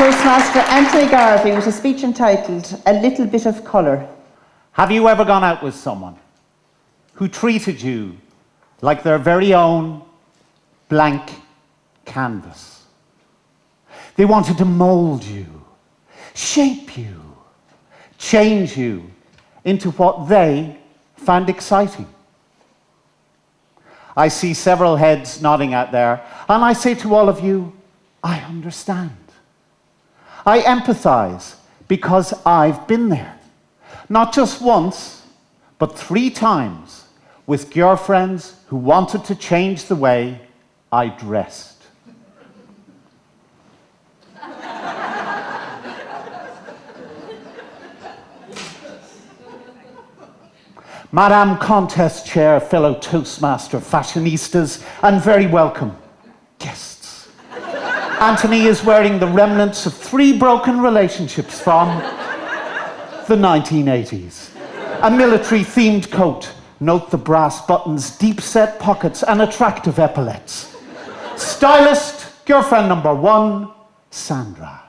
Toastmaster Anthony Garvey with a speech entitled A Little Bit of Colour. Have you ever gone out with someone who treated you like their very own blank canvas? They wanted to mold you, shape you, change you into what they found exciting. I see several heads nodding out there, and I say to all of you, I understand. I empathize because I've been there. Not just once, but 3 times with girlfriends who wanted to change the way I dressed. Madame Contest Chair, fellow Toastmaster fashionistas, and very welcome guests. Anthony is wearing the remnants of 3 broken relationships from the 1980s. A military-themed coat, note the brass buttons, deep-set pockets, and attractive epaulets. Stylist, girlfriend number 1, Sandra.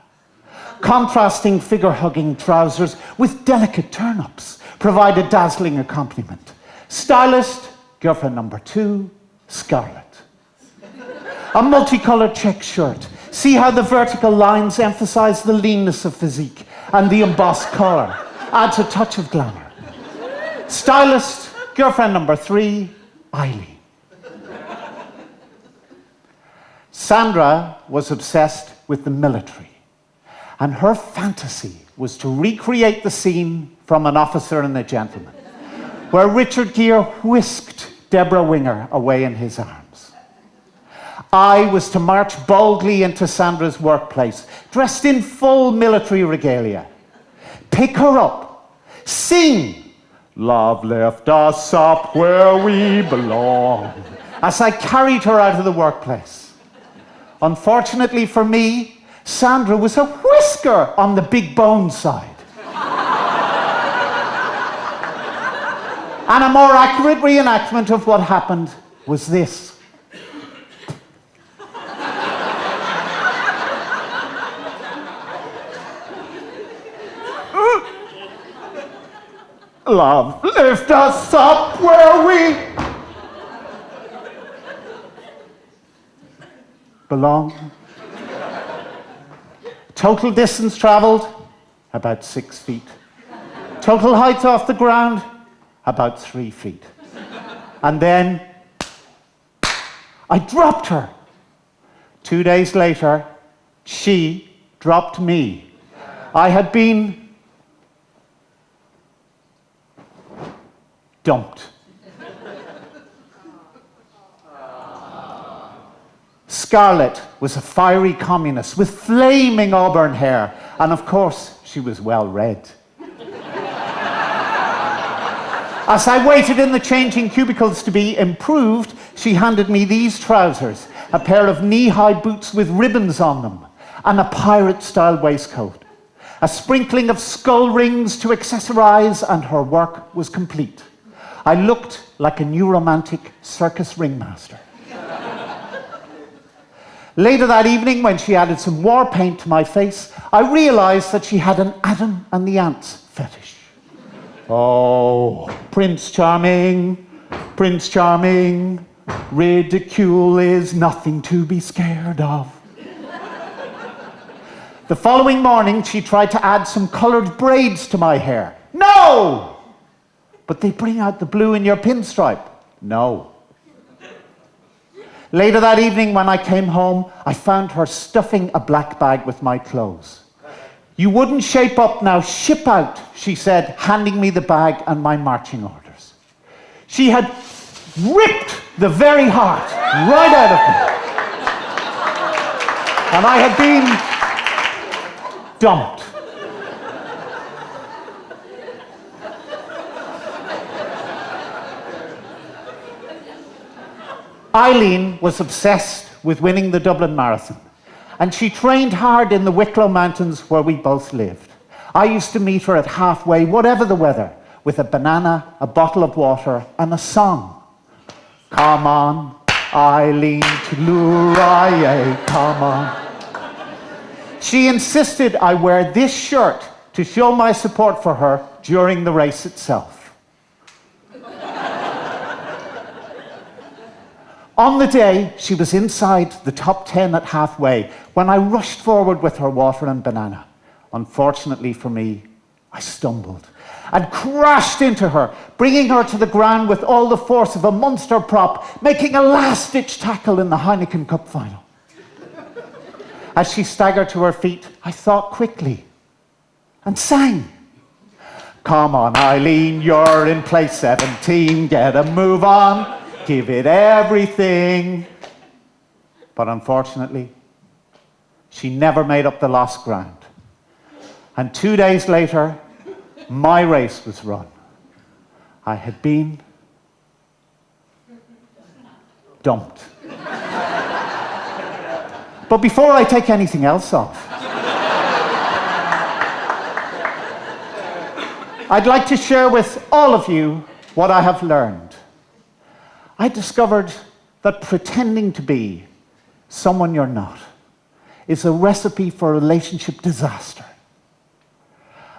Contrasting figure-hugging trousers with delicate turn-ups provide a dazzling accompaniment. Stylist, girlfriend number 2, Scarlett. A multicolored check shirt. See how the vertical lines emphasize the leanness of physique, and the embossed collar adds a touch of glamour. Stylist, girlfriend number 3, Eileen. Sandra was obsessed with the military, and her fantasy was to recreate the scene from An Officer and a Gentleman, where Richard Gere whisked Deborah Winger away in his arms. I was to march boldly into Sandra's workplace, dressed in full military regalia, pick her up, sing, "Love left us up where we belong," as I carried her out of the workplace. Unfortunately for me, Sandra was a whisker on the big bone side. And a more accurate reenactment of what happened was this. Love, lift us up where we belong. Total distance traveled, about 6 feet. Total height off the ground, about 3 feet. And then I dropped her. 2 days later, she dropped me. I had been dumped. Scarlett was a fiery communist with flaming auburn hair, and of course, she was well read. As I waited in the changing cubicles to be improved, she handed me these trousers, a pair of knee-high boots with ribbons on them, and a pirate-style waistcoat. A sprinkling of skull rings to accessorize, and her work was complete. I looked like a new romantic circus ringmaster. Later that evening, when she added some war paint to my face, I realized that she had an Adam and the Ants fetish. Oh, Prince Charming, ridicule is nothing to be scared of. The following morning, she tried to add some colored braids to my hair. No! But they bring out the blue in your pinstripe. No. Later that evening, when I came home, I found her stuffing a black bag with my clothes. "You wouldn't shape up now, ship out," she said, handing me the bag and my marching orders. She had ripped the very heart right out of me. And I had been dumped. Eileen was obsessed with winning the Dublin Marathon, and she trained hard in the Wicklow Mountains where we both lived. I used to meet her at halfway, whatever the weather, with a banana, a bottle of water, and a song. Come on, Eileen, to Luraye, come on. She insisted I wear this shirt to show my support for her during the race itself. On the day, she was inside the top 10 at halfway when I rushed forward with her water and banana. Unfortunately for me, I stumbled and crashed into her, bringing her to the ground with all the force of a Munster prop, making a last-ditch tackle in the Heineken Cup final. As she staggered to her feet, I thought quickly and sang. Come on, Eileen, you're in place 17. Get a move on. Give it everything. But unfortunately, she never made up the lost ground. And 2 days later, my race was run. I had been dumped. But before I take anything else off, I'd like to share with all of you what I have learned. I discovered that pretending to be someone you're not is a recipe for relationship disaster.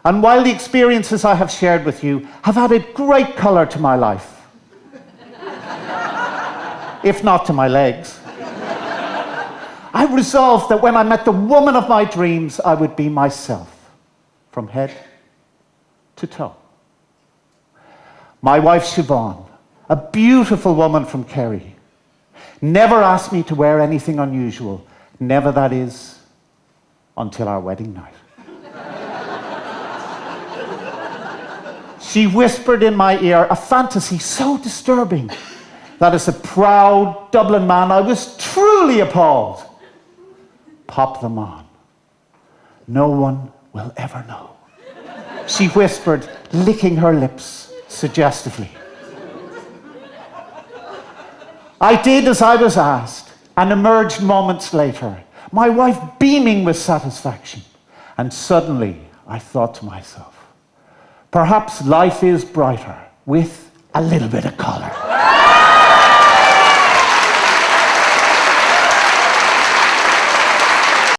And while the experiences I have shared with you have added great color to my life, if not to my legs, I resolved that when I met the woman of my dreams, I would be myself, from head to toe. My wife, Siobhan, a beautiful woman from Kerry, never asked me to wear anything unusual. Never, that is, until our wedding night. She whispered in my ear a fantasy so disturbing that as a proud Dublin man, I was truly appalled. Pop them on. No one will ever know. She whispered, licking her lips suggestively. I did as I was asked and emerged moments later, my wife beaming with satisfaction. And suddenly I thought to myself, perhaps life is brighter with a little bit of color.